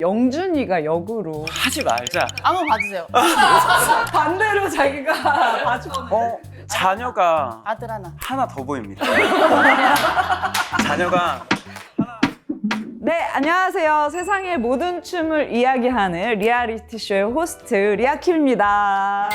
영준이가 역으로 하지 말자. 한번 봐주세요. 반대로 자기가 봐주고 자녀가 아들 하나. 더 보입니다. 자녀가 네, 안녕하세요. 세상의 모든 춤을 이야기하는 리얼리티 쇼의 호스트 리아킴입니다.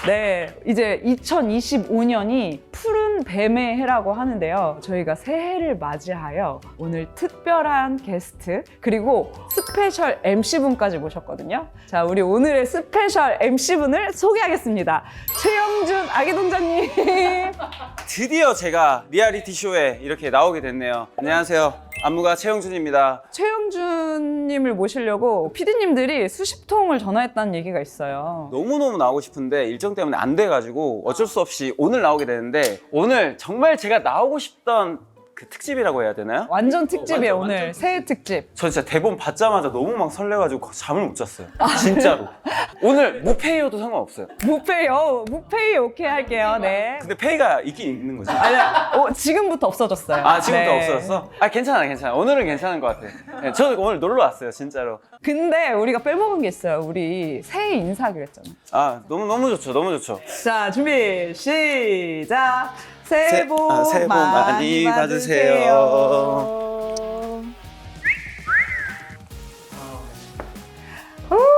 네, 이제 2025년이 푸른 뱀의 해라고 하는데요. 저희가 새해를 맞이하여 오늘 특별한 게스트 그리고 스페셜 MC분까지 모셨거든요. 자, 우리 오늘의 스페셜 MC분을 소개하겠습니다. 최영준 아기동자님. 드디어 제가 리얼리티 쇼에 이렇게 나오게 됐네요. 안녕하세요. 안무가 최영준입니다. 최영준님을 모시려고 PD님들이 수십 통을 전화했다는 얘기가 있어요. 너무너무 나오고 싶은데 일정 때문에 안 돼가지고 어쩔 수 없이 오늘 나오게 되는데, 오늘 정말 제가 나오고 싶던 그 특집이라고 해야 되나요? 완전 특집이에요, 오늘. 새해 특집. 저 진짜 대본 받자마자 너무 막 설레가지고 잠을 못 잤어요. 진짜로. 오늘 무페이여도 상관없어요. 무페이 오케이 할게요. 네. 근데 페이가 있긴 있는 거지. 아니, 지금부터 없어졌어요. 아, 지금도 네. 없어졌어? 아, 괜찮아. 오늘은 괜찮은 것 같아. 네, 저는 오늘 놀러 왔어요, 진짜로. 근데 우리가 빼먹은 게 있어요. 우리 새해 인사하기로 했잖아요. 아, 너무 좋죠. 자, 준비, 시작! 새해 복 새해 복 많이 받으세요.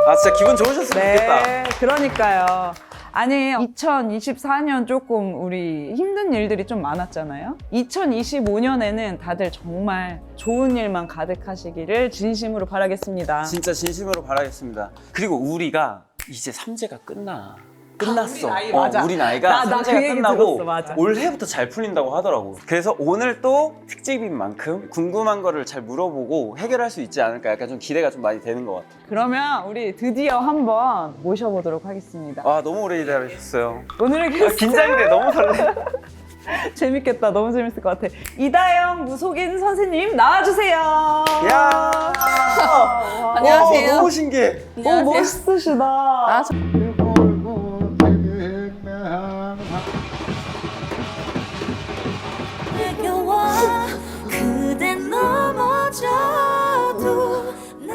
아, 진짜 기분 좋으셨으면 좋겠다. 네, 그러니까요. 아니, 2024년 조금 우리 힘든 일들이 좀 많았잖아요. 2025년에는 다들 정말 좋은 일만 가득하시기를 진심으로 바라겠습니다. 진짜 진심으로 바라겠습니다. 그리고 우리가 이제 3제가 끝났어. 우리 나이 맞아. 우리 나이가 나 3제가 그 얘기 끝나고 들었어, 맞아. 올해부터 잘 풀린다고 하더라고. 그래서 오늘 또 특집인 만큼 궁금한 거를 잘 물어보고 해결할 수 있지 않을까, 약간 좀 기대가 좀 많이 되는 것 같아요. 그러면 우리 드디어 한번 모셔보도록 하겠습니다. 아, 너무 오래 기다리셨어요. 오늘의 게스트 긴장돼, 너무 설레. 재밌겠다. 너무 재밌을 것 같아. 이다영 무속인 선생님 나와주세요. 야, 안녕하세요. 너무 신기해. 안녕하세요. 멋있으시다. 아, 내게 와 그대 넘어져도 내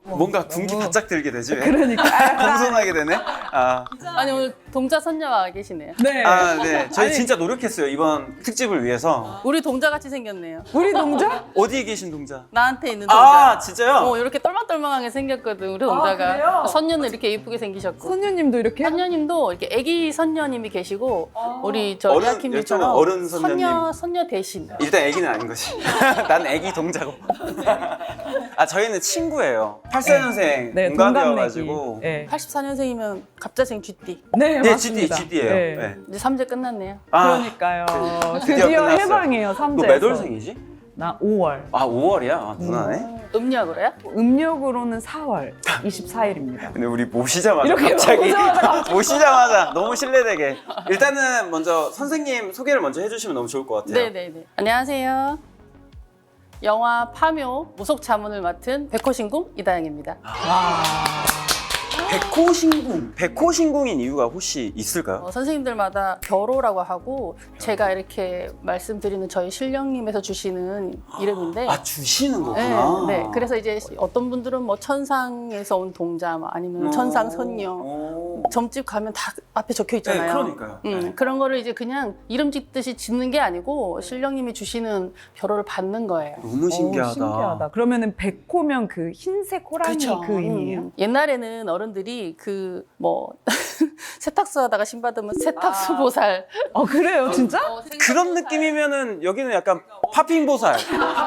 뭔가 군기 바짝 들게 되지. 왜? 그러니까. 공손하게 되네. 아니 오늘 동자 선녀가 계시네요. 네. 네. 저희 아니, 진짜 노력했어요, 이번 특집을 위해서. 우리 동자 같이 생겼네요. 우리 동자? 어디에 계신 동자? 나한테 있는 동자. 아, 진짜요? 이렇게 똘망똘망하게 생겼거든 우리 그래요? 동자가. 선녀는 이렇게 예쁘게 생기셨고. 선녀님도 이렇게? 선녀님도 이렇게 아기 선녀님이 계시고 우리 저 어른, 리아킴님처럼 여쭤보면 어른 선녀님. 선녀 대신. 일단 애기는 아닌 거지. 난 애기 동자고. 아, 저희는 친구예요. 84년생 네, 동갑이어가지고. 네. 84년생이면 갑자생 GT. 네, 네, 맞습니다. GD예요. 네. 네. 이제 3제 끝났네요. 그러니까요. 드디어 드디어 끝났어요. 해방이에요, 3제. 너 몇 월생이지? 나 5월. 아, 5월이야? 아, 누나네? 음력으로요? 음력으로는 4월 24일입니다. 근데 우리 모시자마자 이렇게 갑자기 모시자마자 너무 신뢰되게. 일단은 먼저 선생님 소개를 먼저 해주시면 너무 좋을 것 같아요. 네네네. 안녕하세요. 영화 파묘 무속 자문을 맡은 백호신궁 이다영입니다. 백호신궁인 이유가 혹시 있을까요? 선생님들마다 벼로라고 하고 제가 이렇게 말씀드리는 저희 신령님에서 주시는 이름인데 아, 주시는 거구나. 네. 그래서 이제 어떤 분들은 뭐 천상에서 온 동자 뭐 아니면 천상 선녀 점집 가면 다 앞에 적혀 있잖아요. 네, 그러니까요. 네. 그런 거를 이제 그냥 이름 짓듯이 짓는 게 아니고 신령님이 주시는 벼로를 받는 거예요. 너무 신기하다. 신기하다. 그러면은 백호면 그 흰색 호랑이 그쵸. 그 의미예요? 옛날에는 어른들이 그 뭐 세탁소 하다가 신 받으면 세탁소 보살 그래요, 진짜? 그런 느낌이면은 여기는 약간 파핑 보살.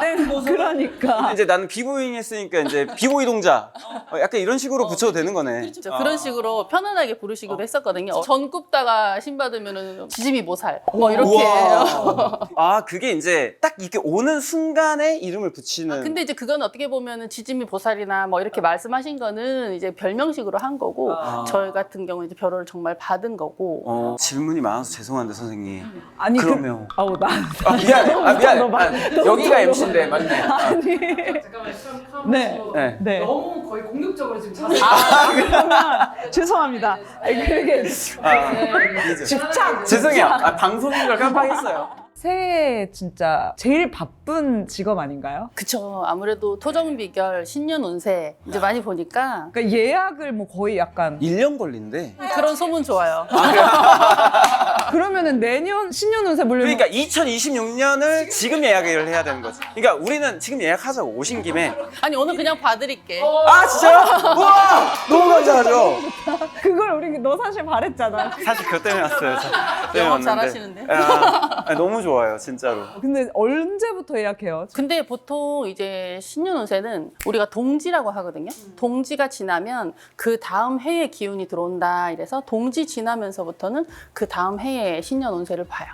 네, 그러니까. 이제 나는 비보잉 했으니까 이제 비보이 동자. 약간 이런 식으로 붙여도 되는 거네. 진짜 그런 식으로 편안하게 부르시기도 했었거든요. 전 굽다가 신 받으면은 지짐이 보살 뭐 이렇게. 우와. 아, 그게 이제 딱 이렇게 오는 순간에 이름을 붙이는. 근데 이제 그건 어떻게 보면은 지짐이 보살이나 뭐 이렇게 말씀하신 거는 이제 별명식으로 한 거고 저희 같은 경우는 이제 벼로를 정말 받은 거고. 질문이 많아서 죄송한데 선생님. 아니, 그러면 아우, 나. 미안해. 너무 미안해. 여기가 MC인데 맞네. 아니. 네. 네. 네. 너무 거의 공격적으로 지금 자세. 그러면 죄송합니다. 아니, 그게 이제. 집착. 죄송해요. 방송인 걸 깜빡했어요. 새해 진짜 제일 바쁜 직업 아닌가요? 그쵸. 아무래도 토정비결, 신년운세 이제 많이 보니까 그러니까 예약을 뭐 거의 약간 1년 걸린대. 그런 소문 좋아요. 그러면은 내년 신년 운세 물려면 그러니까 2026년을 지금 예약을 해야 되는 거지. 그러니까 우리는 지금 예약하자고 오신 김에. 아니 오늘 그냥 봐드릴게. 아 진짜요? 우와 너무 감사하죠. 그걸 우리 너 사실 바랬잖아. 사실 그것 때문에 왔어요. 저. 때문에 영업 왔는데. 잘하시는데? 아, 너무 좋아요 진짜로. 근데 언제부터 예약해요? 근데 보통 이제 신년 운세는 우리가 동지라고 하거든요. 동지가 지나면 그 다음 해의 기운이 들어온다. 이래서 동지 지나면서부터는 그 다음 해의 신년 운세를 봐요.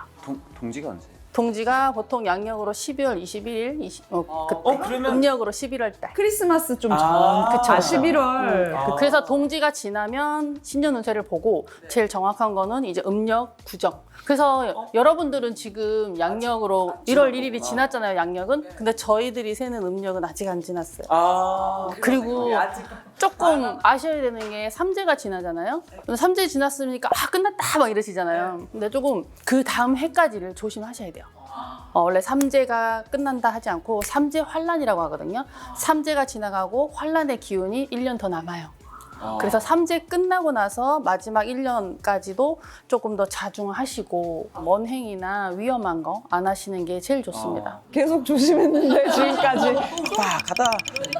동지가 언제? 동지가 보통 양력으로 12월 21일, 그때 그러면- 음력으로 11월 달. 크리스마스 좀 전. 아, 그쵸. 그쵸. 11월. 그래서 동지가 지나면 신년 운세를 보고 제일 정확한 거는 이제 음력 구정. 그래서 여러분들은 지금 양력으로 1월 1일이 지났잖아요, 양력은. 근데 저희들이 세는 음력은 아직 안 지났어요. 그리고 조금 아셔야 되는 게 삼재가 지나잖아요. 근데 삼재 지났으니까 끝났다 막 이러시잖아요. 근데 조금 그 다음 해까지를 조심하셔야 돼요. 원래 삼재가 끝난다 하지 않고 삼재 환란이라고 하거든요. 삼재가 지나가고 환란의 기운이 1년 더 남아요. 그래서 삼재 끝나고 나서 마지막 1년까지도 조금 더 자중하시고 먼 행이나 위험한 거 안 하시는 게 제일 좋습니다. 계속 조심했는데 지금까지. 가다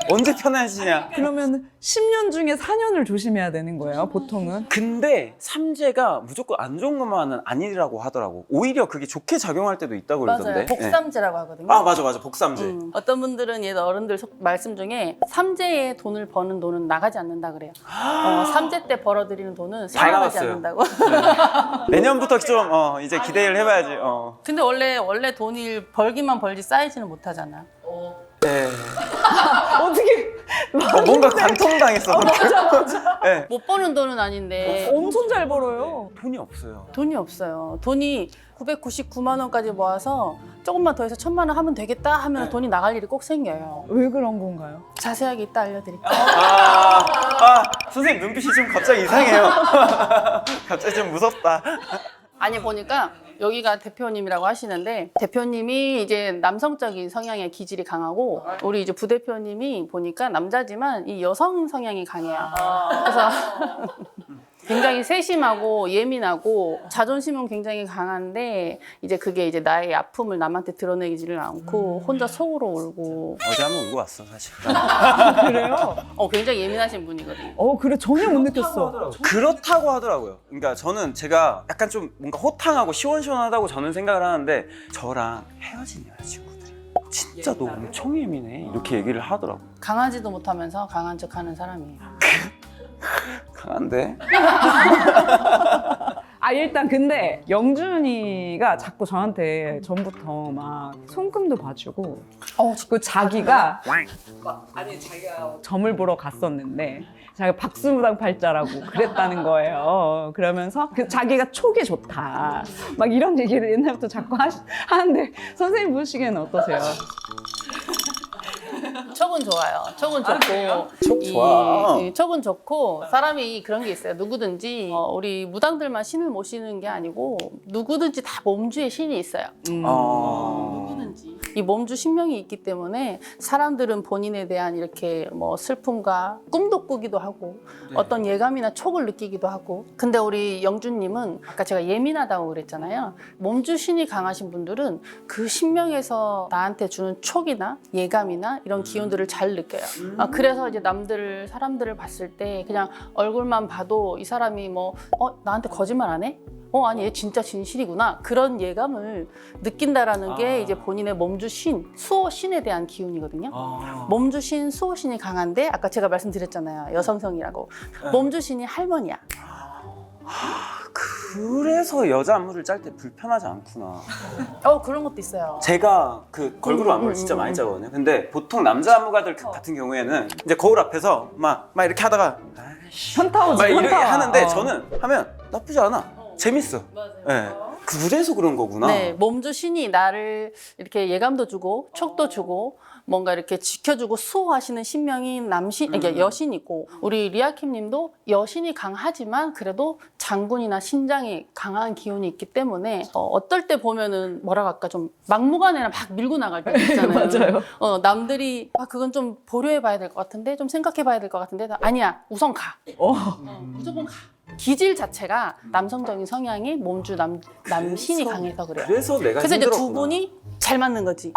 언제 편해지냐. 그러면 10년 중에 4년을 조심해야 되는 거예요, 보통은? 근데 삼재가 무조건 안 좋은 것만은 아니라고 하더라고. 오히려 그게 좋게 작용할 때도 있다고 그러던데. 맞아요. 복삼재라고 하거든요. 아 맞아 복삼재. 어떤 분들은 옛 어른들 말씀 중에 삼재에 돈을 버는 돈은 나가지 않는다 그래요. 삼재 때 벌어들이는 돈은 생각하지 나갔어요. 않는다고. 내년부터 좀 이제 기대를 해봐야지. 근데 원래 돈이 벌기만 벌지 쌓이지는 못하잖아. 네. 어떻게 뭔가 관통당했어. 맞아. 네. 못 버는 돈은 아닌데 엄청 잘 벌어요. 돈이 없어요. 돈이 없어요. 돈이 999만 원까지 모아서 조금만 더 해서 1000만 원 하면 되겠다 하면 돈이 나갈 일이 꼭 생겨요. 왜 그런 건가요? 자세하게 이따 알려드릴게요. 선생님 눈빛이 좀 갑자기 이상해요. 갑자기 좀 무섭다. 아니 보니까 여기가 대표님이라고 하시는데 대표님이 이제 남성적인 성향의 기질이 강하고 우리 이제 부대표님이 보니까 남자지만 이 여성 성향이 강해요. 그래서 굉장히 세심하고 예민하고 자존심은 굉장히 강한데 이제 그게 이제 나의 아픔을 남한테 드러내지를 않고 혼자 속으로 울고 어제 한번 울고 왔어 사실. 그래요? 굉장히 예민하신 분이거든요. 그래 전혀 못 느꼈어. 그렇다고 하더라고요. 그러니까 저는 제가 약간 좀 뭔가 호탕하고 시원시원하다고 저는 생각을 하는데 저랑 헤어진 여자친구들이 진짜 너 엄청 예민해 이렇게 얘기를 하더라고. 강하지도 못하면서 강한 척하는 사람이에요. 강한데? 일단 근데 영준이가 자꾸 저한테 전부터 막 손금도 봐주고 그 자기가 점을 보러 갔었는데 자기가 박수무당 팔자라고 그랬다는 거예요. 그러면서 자기가 촉이 좋다 막 이런 얘기를 옛날부터 자꾸 하는데 선생님 보시기에는 어떠세요? 척은 좋아요. 척은 좋고. 촉 좋아. 이 척은 좋고 사람이 그런 게 있어요. 누구든지 우리 무당들만 신을 모시는 게 아니고 누구든지 다 몸주에 신이 있어요. 누구든지. 이 몸주 신명이 있기 때문에 사람들은 본인에 대한 이렇게 뭐 슬픔과 꿈도 꾸기도 하고 어떤 예감이나 촉을 느끼기도 하고 근데 우리 영준님은 아까 제가 예민하다고 그랬잖아요. 몸주 신이 강하신 분들은 그 신명에서 나한테 주는 촉이나 예감이나 이런 기운들을 잘 느껴요. 그래서 이제 사람들을 봤을 때 그냥 얼굴만 봐도 이 사람이 뭐 나한테 거짓말 안 해? 아니 얘 진짜 진실이구나 그런 예감을 느낀다라는 게 이제 본인의 몸주신, 수호신에 대한 기운이거든요. 몸주신, 수호신이 강한데 아까 제가 말씀드렸잖아요. 여성성이라고. 몸주신이 할머니야. 그래서 여자 안무를 짤 때 불편하지 않구나. 그런 것도 있어요. 제가 그 걸그룹 안무를 진짜 많이 짜거든요. 근데 보통 남자 안무가들 같은 경우에는 이제 거울 앞에서 막 이렇게 하다가 현타 오지. 막 이렇게 현타. 하는데 저는 하면 나쁘지 않아. 재밌어. 맞아요. 네. 그래서 그런 거구나. 네, 몸주신이 나를 이렇게 예감도 주고 촉도 주고 뭔가 이렇게 지켜주고 수호하시는 신명인 남신, 그러니까 여신이고 우리 리아킴님도 여신이 강하지만 그래도 장군이나 신장이 강한 기운이 있기 때문에 어떨 때 보면은 뭐라 할까 좀 막무가내나 막 밀고 나갈 때 있잖아요. 맞아요. 남들이 그건 좀 보류해봐야 될 것 같은데 좀 생각해봐야 될 것 같은데 아니야 우선 가. 무조건 가. 기질 자체가 남성적인 성향이 몸주 남신이 강해서 그래요. 그래서 내가 그래서 이제 두 힘들었구나. 분이 잘 맞는 거지.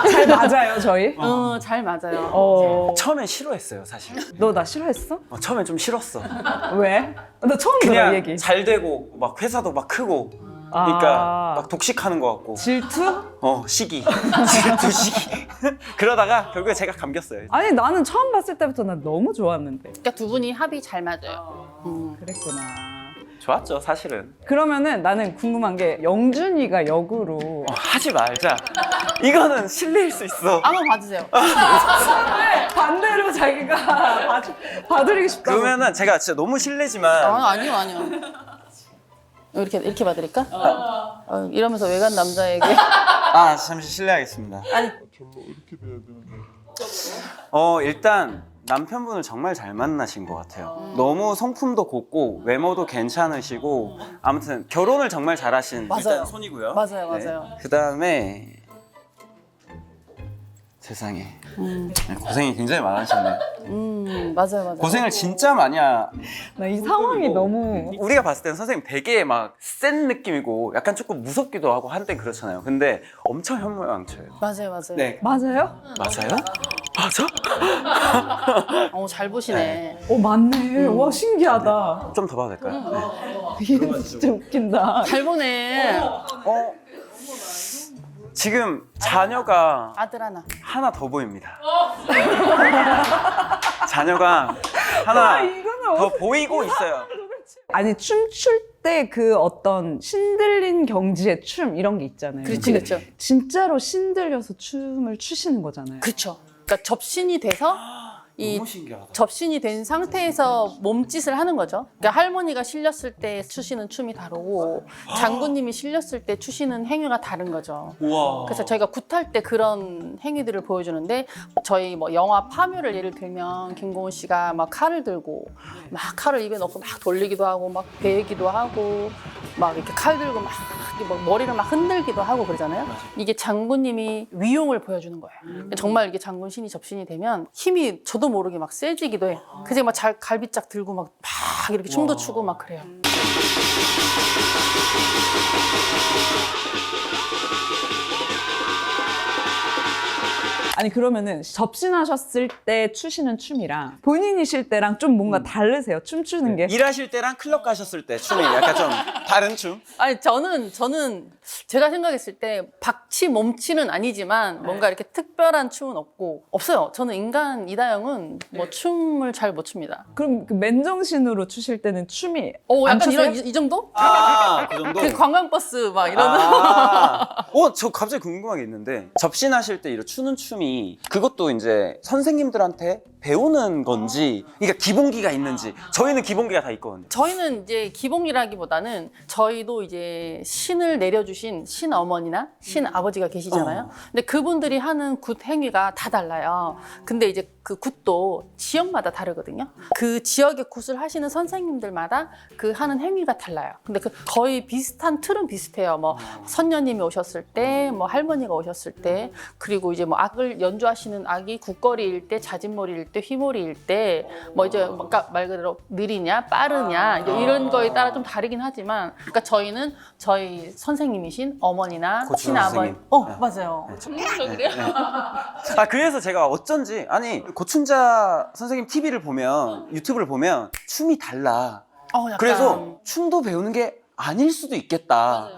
잘 맞아요, 저희? 잘 맞아요. 처음엔 싫어했어요, 사실. 너 나 싫어했어? 처음엔 좀 싫었어. 왜? 나 처음 들어, 그냥 얘기. 잘 되고 막 회사도 막 크고 그러니까 막 독식하는 것 같고 질투? 시기 질투 시기 그러다가 결국에 제가 감겼어요. 아니, 나는 처음 봤을 때부터 난 너무 좋았는데. 그러니까 두 분이 합이 잘 맞아요. 그랬구나. 좋았죠, 사실은. 그러면은 나는 궁금한 게 영준이가 역으로 하지 말자. 이거는 실례일 수 있어. 한번 봐주세요. 반대로 자기가 봐드리고 싶다고. 그러면은 제가 진짜 너무 실례지만 아니요. 이렇게 봐드릴까? 이러면서 외간 남자에게 잠시 실례하겠습니다. 아니 일단 남편분을 정말 잘 만나신 것 같아요. 너무 성품도 곱고 외모도 괜찮으시고 아무튼 결혼을 정말 잘하신 맞아요. 일단 손이고요. 맞아요. 그 다음에 세상에 고생이 굉장히 많으셨네요. 맞아요. 고생을 진짜 많이 나 이 상황이 너무 우리가 봤을 때는 선생님 되게 막 센 느낌이고 약간 조금 무섭기도 하고 한때 그렇잖아요. 근데 엄청 현모양처예요. 맞아요. 네. 맞아요? 맞아요? 맞아? 잘 보시네. 맞네. 와, 신기하다. 좀 더 봐도 될까요? 이게 진짜 웃긴다. 잘 보네. 지금 자녀가 아들 하나. 더 보입니다. 자녀가 하나 이거는 더 보이고 있어요. 아니, 춤출 때 그 어떤 신들린 경지의 춤 이런 게 있잖아요. 그렇죠. 진짜로 신들려서 춤을 추시는 거잖아요. 그렇죠. 그러니까 접신이 돼서 이 너무 신기하다. 접신이 된 상태에서 몸짓을 하는 거죠. 그러니까 할머니가 실렸을 때 추시는 춤이 다르고 장군님이 실렸을 때 추시는 행위가 다른 거죠. 우와. 그래서 저희가 굿할 때 그런 행위들을 보여주는데 저희 뭐 영화 파묘를 예를 들면 김고은 씨가 막 칼을 들고 막 칼을 입에 넣고 막 돌리기도 하고 막 베기도 하고 막 이렇게 칼 들고 막 머리를 막 흔들기도 하고 그러잖아요. 이게 장군님이 위용을 보여주는 거예요. 정말 이게 장군 신이 접신이 되면 힘이 저도 모르게 막 세지기도 해. 그래서 막 갈비짝 들고 막 이렇게 춤도 추고 막 그래요. 아니, 그러면은 접신하셨을 때 추시는 춤이랑 본인이실 때랑 좀 뭔가 다르세요? 춤추는 게? 일하실 때랑 클럽 가셨을 때 춤이 약간 좀 다른 춤? 아니 저는 제가 생각했을 때 박치 몸치는 아니지만 뭔가 이렇게 특별한 춤은 없어요. 저는 인간 이다영은 뭐 춤을 잘 못 춥니다. 그럼 그 맨정신으로 추실 때는 춤이 안 약간 추세요? 이런 이 정도? 그 정도? 그 관광버스 막 이런. 저 갑자기 궁금한 게 있는데 접신하실 때 이런 추는 춤이 그것도 이제 선생님들한테 배우는 건지 그러니까 기본기가 있는지 저희는 기본기가 다 있거든요. 저희는 이제 기본기라기보다는 저희도 이제 신을 내려주신 신어머니나 신아버지가 계시잖아요. 근데 그분들이 하는 굿 행위가 다 달라요. 근데 이제 그 굿도 지역마다 다르거든요. 그 지역의 굿을 하시는 선생님들마다 그 하는 행위가 달라요. 근데 그 거의 비슷한 틀은 비슷해요. 뭐 선녀님이 오셨을 때, 뭐 할머니가 오셨을 때, 그리고 이제 뭐 악을 연주하시는 악이 국거리일 때, 자진몰이일 때, 휘몰이일 때, 뭐 이제 말 그대로 느리냐, 빠르냐 이제 이런 거에 따라 좀 다르긴 하지만, 그러니까 저희는 저희 선생님이신 어머니나 고춘 친아버지, 선생님. 맞아요. 전문적이래요. 그래서 제가 어쩐지 고춘자 선생님 TV를 보면 유튜브를 보면 춤이 달라. 약간. 그래서 춤도 배우는 게 아닐 수도 있겠다.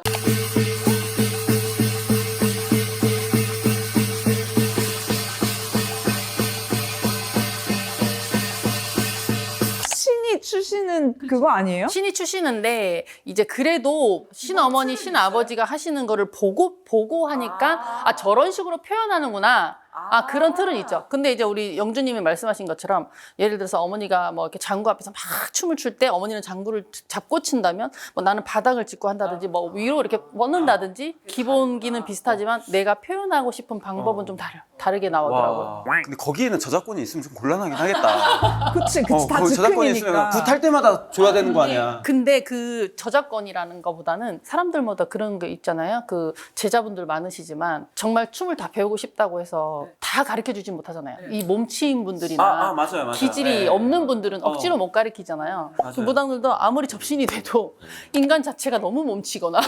신이 추시는 그거 아니에요? 신이 추시는데 이제 그래도 신어머니, 신아버지가 하시는 거를 보고 하니까 저런 식으로 표현하는구나. 그런 틀은 있죠. 근데 이제 우리 영주님이 말씀하신 것처럼 예를 들어서 어머니가 뭐 이렇게 장구 앞에서 막 춤을 출 때 어머니는 장구를 잡고 춘다면 뭐 나는 바닥을 짚고 한다든지 뭐 위로 이렇게 뻗는다든지 기본기는 비슷하지만 내가 표현하고 싶은 방법은 좀 다르게 나오더라고요. 근데 거기에는 저작권이 있으면 좀 곤란하긴 하겠다. 그치 다 거기 저작권이 있으면 즉흥이니까. 굿할 때마다 줘야 되는 거 아니야. 근데 그 저작권이라는 거보다는 사람들마다 그런 게 있잖아요. 그 제자분들 많으시지만 정말 춤을 다 배우고 싶다고 해서 다 가르쳐 주진 못하잖아요. 이 몸치인 분들이나 맞아요. 기질이 네. 없는 분들은 억지로 못 가르치잖아요. 그 맞아요. 무당들도 아무리 접신이 돼도 인간 자체가 너무 몸치거나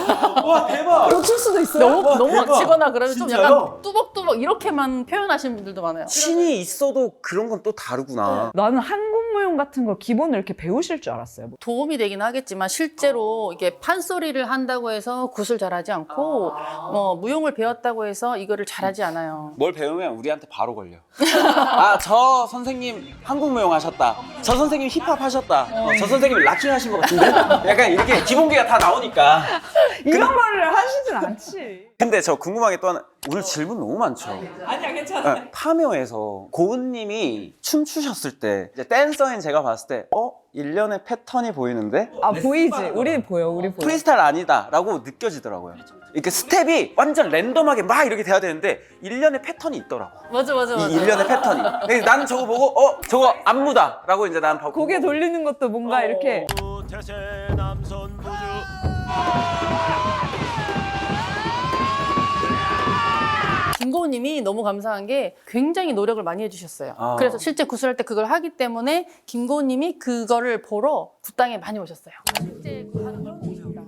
와 대박. 놓칠 수도 있어요. 너무 대박. 막치거나 그러면 좀 진짜요? 약간 뚜벅뚜벅 이렇게만 표현하시는 분들도 많아요. 신이 있어도 그런 건 또 다르구나. 나는 한국무용 같은 걸 기본을 이렇게 배우실 줄 알았어요. 도움이 되긴 하겠지만 실제로 이게 판소리를 한다고 해서 굿을 잘하지 않고 뭐 무용을 배웠다고 해서 이거를 잘하지 않아요. 뭘 배우면 우리한테 바로 걸려. 저 선생님 한국무용 하셨다. 저 선생님 힙합 하셨다. 저 선생님 락킹 하신 것 같은데? 약간 이렇게 기본기가 다 나오니까. 이런 말을 하시진 않지. 근데 저 궁금한 게 또 하나, 오늘 질문 너무 많죠. 아니야, 괜찮아. 파묘에서 고은님이 춤추셨을 때 이제 댄서인 제가 봤을 때 일련의 패턴이 보이는데 보이지. 우리 보여, 우리 보여. 프리스타일 아니다 라고 느껴지더라고요. 이렇게 스텝이 완전 랜덤하게 막 이렇게 돼야 되는데 일련의 패턴이 있더라고. 맞아. 이 일련의 패턴이. 근데 나는 저거 보고 저거 안무다 라고 이제 난 고개 돌리는 것도 뭔가 이렇게. 태세 남선 부주 김고은님이 너무 감사한 게 굉장히 노력을 많이 해주셨어요. 그래서 실제 구슬할 때 그걸 하기 때문에 김고은님이 그거를 보러 굿당에 많이 오셨어요. 실제 그 하는 걸 보시니까.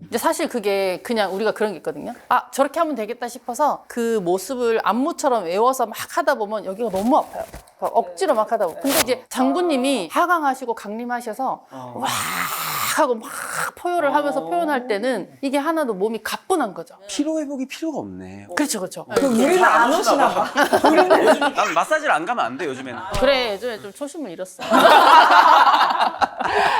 이제 사실 그게 그냥 우리가 그런 게 있거든요. 저렇게 하면 되겠다 싶어서 그 모습을 안무처럼 외워서 막 하다 보면 여기가 너무 아파요. 억지로 막 하다 보면. 근데 이제 장군님이 하강하시고 강림하셔서 와 하고 막 포효를 하면서 표현할 때는 이게 하나도 몸이 가뿐한 거죠. 피로 회복이 필요가 없네. 그렇죠. 우리는 안 오시나 봐. 요즘 난 마사지를 안 가면 안 돼 요즘에는. 그래, 요즘에 좀 초심을 잃었어.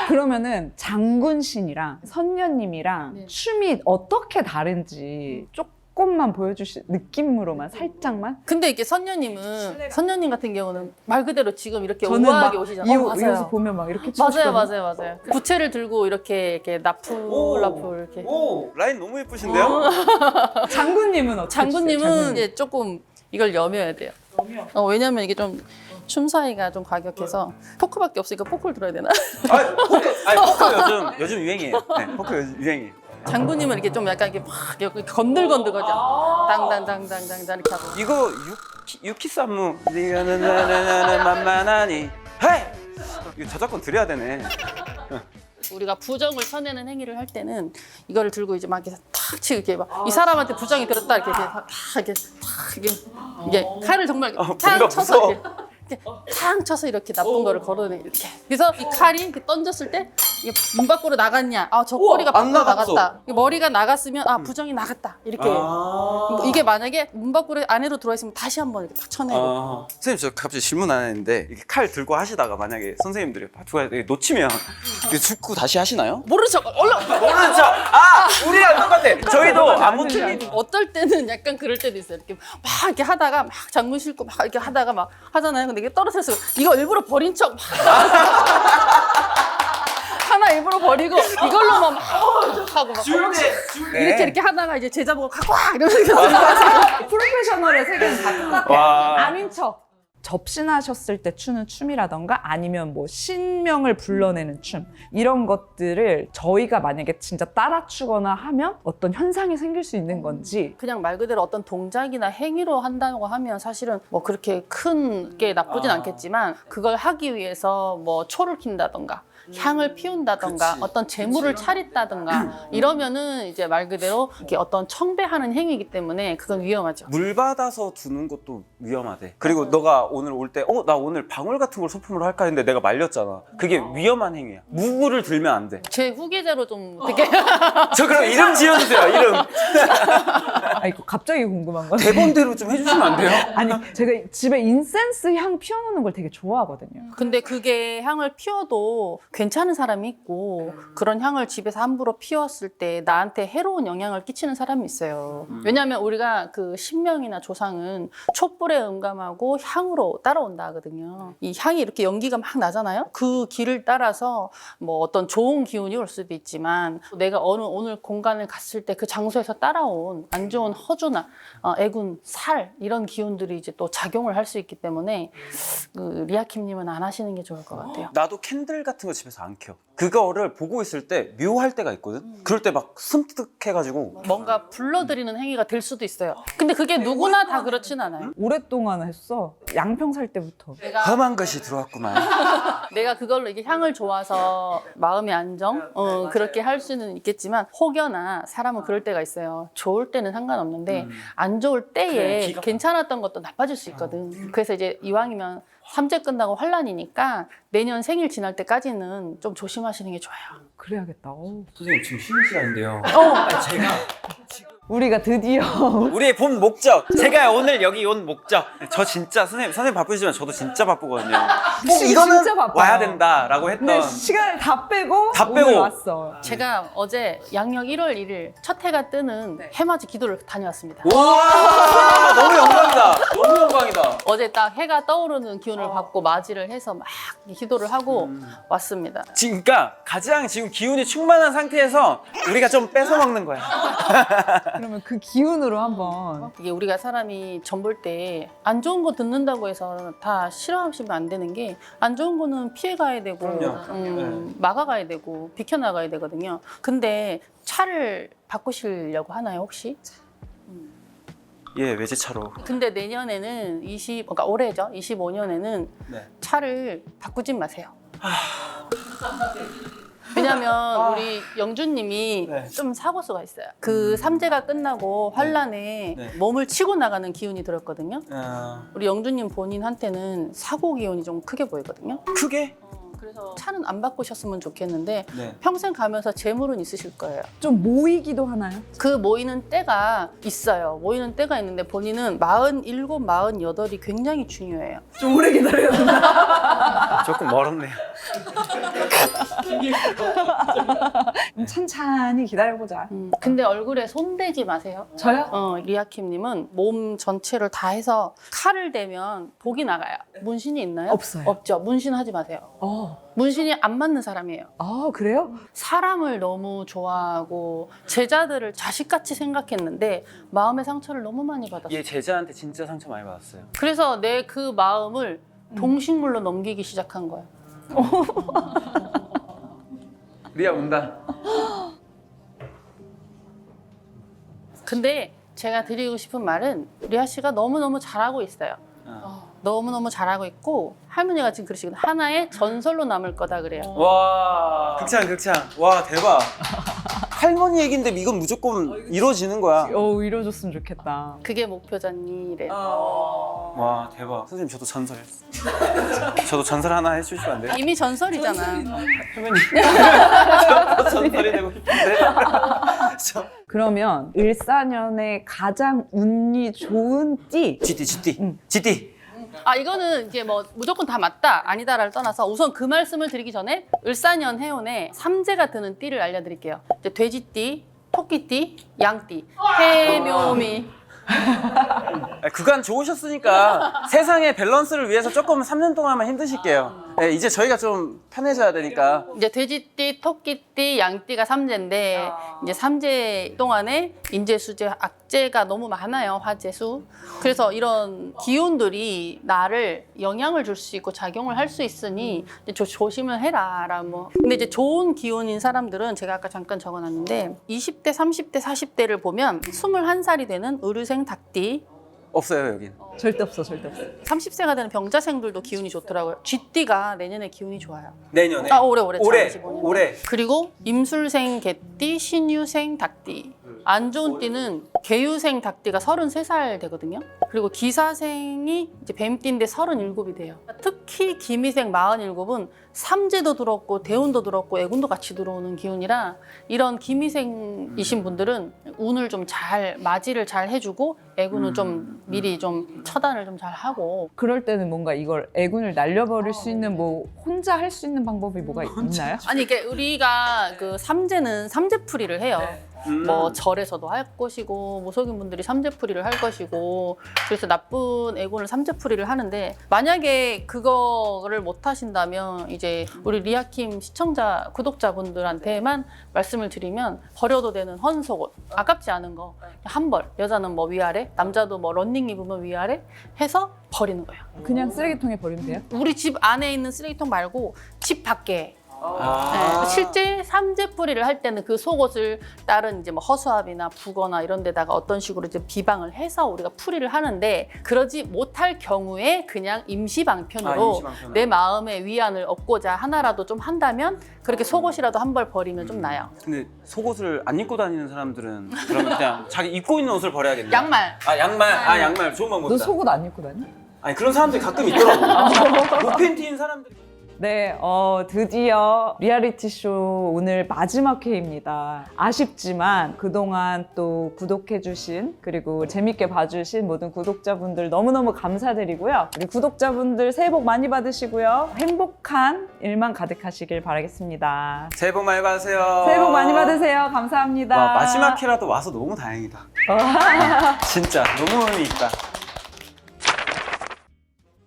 그러면은 장군신이랑 선녀님이랑 춤이 어떻게 다른지 조금만 보여주실 느낌으로만 살짝만. 근데 이게 선녀님 같은 경우는 말 그대로 지금 이렇게 저는 우아하게 막 오시잖아요. 이어서 보면 막 이렇게 춤 맞아요. 부채를 들고 이렇게 나풀 이렇게. 오 라인 너무 예쁘신데요? 장군님은 어떻게 장군님은 이제 조금 이걸 여며야 돼요. 왜냐면 이게 좀 춤 사이가 좀 과격해서 포크밖에 없으니까 포크를 들어야 되나? 포크 요즘 유행이에요. 네, 포크 요즘 유행이에요. 장군님은 이렇게 좀 약간 이렇게 막 이렇게 건들건들거죠. 당당당당당 이렇게 하고. 이거 유키스 안무. 네가 나나나나 만만하니. 헤이! 이거 저작권 드려야 되네. 우리가 부정을 쳐내는 행위를 할 때는 이거를 들고 이제 막 이렇게 탁 치고 이렇게 막 이 사람한테 부정이 들었다 이렇게 이게 칼을 정말 뭔가 탁 쳐서 무서워. 이렇게 탁 쳐서 이렇게 나쁜 거를 걸어내 이렇게. 그래서 이 칼이 이렇게 던졌을 때 이게 문 밖으로 나갔냐? 저 꼬리가 안 밖으로 나갔어. 나갔다. 머리가 나갔으면 부정이 나갔다. 이렇게. 이게 만약에 문 밖으로 안으로 들어와 있으면 다시 한번 이렇게 탁 쳐내고. 선생님 저 갑자기 질문 안 했는데 이렇게 칼 들고 하시다가 만약에 선생님들이 파투가 놓치면 이거 죽고 다시 하시나요? 모르는 척 얼른. 모르는 척! 우리랑 똑같아! 저희도 안무 틀린 어떨 때는 약간 그럴 때도 있어요. 이렇게 막 이렇게 하다가 막 장군 싣고 막 이렇게 하다가 막 하잖아요. 근데 이게 떨어뜨려서 이거 일부러 버린 척 막. 하나 일부러 버리고 이걸로만 막 하고 막 이렇게 하다가 이제 제자 보고 갖고 와 이러면서 프로페셔널의 세계는 다 똑같아. 와. 아닌 척. 접신하셨을 때 추는 춤이라던가 아니면 뭐 신명을 불러내는 춤 이런 것들을 저희가 만약에 진짜 따라 추거나 하면 어떤 현상이 생길 수 있는 건지. 그냥 말 그대로 어떤 동작이나 행위로 한다고 하면 사실은 뭐 그렇게 큰 게 나쁘진 않겠지만 그걸 하기 위해서 뭐 초를 킨다던가 향을 피운다던가 그치. 어떤 재물을 차린다던가 이러면은 이제 말 그대로 이렇게 어떤 청배하는 행위이기 때문에 그건 위험하죠. 물 받아서 두는 것도 위험하대. 그리고 너가 오늘 올 때 나 오늘 방울 같은 걸 소품으로 할까 했는데 내가 말렸잖아. 그게 위험한 행위야. 무구를 들면 안 돼. 제 후계자로 좀 되게 저 그럼 이름 지어주세요. 이름. 아, 이거 갑자기 궁금한 건데. 대본대로 좀 해주시면 안 돼요? 아니, 제가 집에 인센스 향 피워놓는 걸 되게 좋아하거든요. 근데 그게 향을 피워도 괜찮은 사람이 있고 그런 향을 집에서 함부로 피웠을 때 나한테 해로운 영향을 끼치는 사람이 있어요. 왜냐하면 우리가 그 신명이나 조상은 촛불에 응감하고 향으로 따라온다 하거든요. 이 향이 이렇게 연기가 막 나잖아요. 그 길을 따라서 뭐 어떤 좋은 기운이 올 수도 있지만 내가 오늘 공간을 갔을 때 그 장소에서 따라온 안 좋은 허주나 애군, 살 이런 기운들이 이제 또 작용을 할 수 있기 때문에 그 리아킴님은 안 하시는 게 좋을 것 같아요. 나도 캔들 같은 거 집에서 안 켜. 그거를 보고 있을 때 묘할 때가 있거든. 그럴 때 막 섬뜩해가지고 뭔가 불러들이는 행위가 될 수도 있어요. 근데 그게 누구나 다 그렇진 않아요. 오랫동안 했어. 양평 살 때부터. 험한 것이 들어왔구만. 내가 그걸로 이게 향을 좋아서 마음의 안정 그렇게 할 수는 있겠지만 혹여나 사람은 그럴 때가 있어요. 좋을 때는 상관없는데 안 좋을 그래, 때에 기가 괜찮았던 것도 나빠질 수 있거든. 그래서 이제 이왕이면 삼재 끝나고 환란이니까 내년 생일 지날 때까지는 좀 조심하시는 게 좋아요. 그래야겠다. 어우. 선생님 지금 쉬는 시간인데요. 제가 우리가 드디어 우리의 본 목적, 제가 오늘 여기 온 목적. 저 진짜 선생님 바쁘시지만 저도 진짜 바쁘거든요. 꼭 이거는 진짜 바빠요. 와야 된다라고 했던. 근데 시간을 다 빼고 다 오늘 빼고. 왔어. 제가 어제 양력 1월 1일 첫 해가 뜨는 해맞이 기도를 다녀왔습니다. 와 너무 영광이다. 너무 영광이다. 어제 딱 해가 떠오르는 기운을 받고 맞이를 해서 막 기도를 하고 왔습니다. 지금 그러니까 가장 지금 기운이 충만한 상태에서 우리가 좀 뺏어 먹는 거야. 그러면 그 기운으로 한번. 이게 우리가 사람이 전 볼 때 안 좋은 거 듣는다고 해서 다 싫어하시면 안 되는 게 안 좋은 거는 피해 가야 되고 그럼요. 막아가야 되고 비켜나가야 되거든요. 근데 차를 바꾸시려고 하나요 혹시? 예, 외제차로. 근데 내년에는 그러니까 올해죠. 25년에는 네. 차를 바꾸진 마세요. 왜냐면 우리 영주님이 네. 좀 사고수가 있어요. 그 삼재가 끝나고 환란에 네. 몸을 치고 나가는 기운이 들었거든요. 어, 우리 영주님 본인한테는 사고 기운이 좀 크게 보이거든요. 크게? 그래서 차는 안 바꾸셨으면 좋겠는데 네. 평생 가면서 재물은 있으실 거예요. 좀 모이기도 하나요? 그 모이는 때가 있어요. 모이는 때가 있는데 본인은 47, 48이 굉장히 중요해요. 좀 오래 기다려야 된다. 조금 멀었네요. 찬찬히 기다려보자. 근데 얼굴에 손대지 마세요. 저요? 리아킴님은 몸 전체를 다 해서 칼을 대면 독이 나가요. 문신이 있나요? 없어요. 없죠. 문신하지 마세요. 문신이 안 맞는 사람이에요. 아, 그래요? 사람을 너무 좋아하고 제자들을 자식같이 생각했는데 마음의 상처를 너무 많이 받았어요. 얘 제자한테 진짜 상처 많이 받았어요. 그래서 내 그 마음을 동식물로 넘기기 시작한 거예요. 리아 운다. 근데 제가 드리고 싶은 말은 리아 씨가 너무너무 잘하고 있어요. 너무너무 잘하고 있고 할머니가 지금 그러시거든요. 하나의 전설로 남을 거다 그래요. 와. 극찬. 와 대박. 할머니 얘긴데 이건 무조건 이루어지는 거야. 이뤄줬으면 좋겠다. 그게 목표잖니 이래. 와 대박. 선생님 저도 전설. 저도 전설 하나 해주시면 안 돼요? 이미 전설이잖아. 할머니. 저도 전설이 되고 싶은데. 그러면 을사년에 가장 운이 좋은 띠. GT. 아 이거는 이게 뭐 무조건 다 맞다 아니다를 떠나서 우선 그 말씀을 드리기 전에 을사년 해운에 삼재가 드는 띠를 알려드릴게요. 이제 돼지띠, 토끼띠, 양띠, 해묘미. 그간 좋으셨으니까 세상의 밸런스를 위해서 조금 3년 동안만 힘드실게요. 네, 이제 저희가 좀 편해져야 되니까. 이제 돼지띠, 토끼띠, 양띠가 삼재인데 이제 삼재 동안에 인재수재, 악재가 너무 많아요. 화재수. 그래서 이런 기운들이 나를 영향을 줄 수 있고 작용을 할 수 있으니 이제 조심을 해라. 뭐. 근데 이제 좋은 기운인 사람들은 제가 아까 잠깐 적어놨는데 20대, 30대, 40대를 보면 21살이 되는 의류생 닭띠, 없어요 여긴. 절대 없어, 절대 없어. 30세가 되는 병자생들도 기운이 좋더라고요. 쥐띠가 내년에 기운이 좋아요. 내년에. 올해. 올해. 그리고 임술생 개띠, 신유생 닭띠. 안 좋은 띠는 개유생 닭띠가 33살 되거든요. 그리고 기사생이 이제 뱀띠인데 37이 돼요. 특히 기미생 47은 삼재도 들었고 대운도 들었고 애군도 같이 들어오는 기운이라 이런 기미생이신 분들은 운을 좀 잘 맞이를 잘 해주고 애군은 좀 미리 좀 처단을 좀 잘 하고. 그럴 때는 뭔가 이걸 애군을 날려버릴 수 있는 뭐 혼자 할 수 있는 방법이 뭐가 있나요? 아니 이게 우리가 그 삼재는 삼재풀이를 해요. 뭐 절에서도 할 것이고 무속인 분들이 삼재풀이를 할 것이고 그래서 나쁜 애군을 삼재풀이를 하는데 만약에 그거를 못 하신다면 이제 우리 리아킴 시청자 구독자분들한테만 말씀을 드리면 버려도 되는 헌속옷 아깝지 않은 거 한 벌 여자는 뭐 위아래 남자도 뭐 런닝 입으면 위아래 해서 버리는 거예요. 그냥 쓰레기통에 버리면 돼요? 우리 집 안에 있는 쓰레기통 말고 집 밖에 네, 실제 삼재풀이를 할 때는 그 속옷을 다른 이제 뭐 허수아비나 북어나 이런 데다가 어떤 식으로 이제 비방을 해서 우리가 풀이를 하는데 그러지 못할 경우에 그냥 임시방편으로 임시방편으로. 내 마음의 위안을 얻고자 하나라도 좀 한다면 그렇게 속옷이라도 한 벌 버리면 좀 나요. 근데 속옷을 안 입고 다니는 사람들은 그러면 그냥 자기 입고 있는 옷을 버려야겠네. 양말. 양말 좋은 너 방법이다. 속옷 안 입고 다니? 아니 그런 사람들이 가끔 있더라고. 노팬티인 사람들이. 네, 드디어 리얼리티 쇼 오늘 마지막 회입니다. 아쉽지만 그동안 또 구독해주신 그리고 재밌게 봐주신 모든 구독자분들 너무너무 감사드리고요. 우리 구독자분들 새해 복 많이 받으시고요. 행복한 일만 가득하시길 바라겠습니다. 새해 복 많이 받으세요. 새해 복 많이 받으세요. 감사합니다. 와, 마지막 회라도 와서 너무 다행이다. 진짜 너무 의미 있다.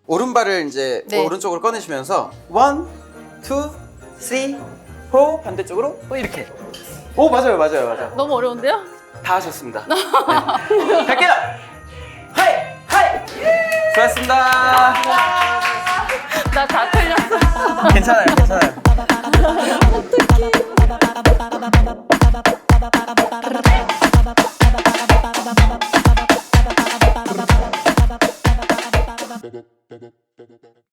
오른발을 이제 네. 오른쪽으로 꺼내시면서 1, 2, 3, 4 반대쪽으로 이렇게. 오 맞아요. 너무 어려운데요? 다 하셨습니다. 네. 갈게요. 하이 하이. 수고하셨습니다. 나 다 틀렸어. 괜찮아요.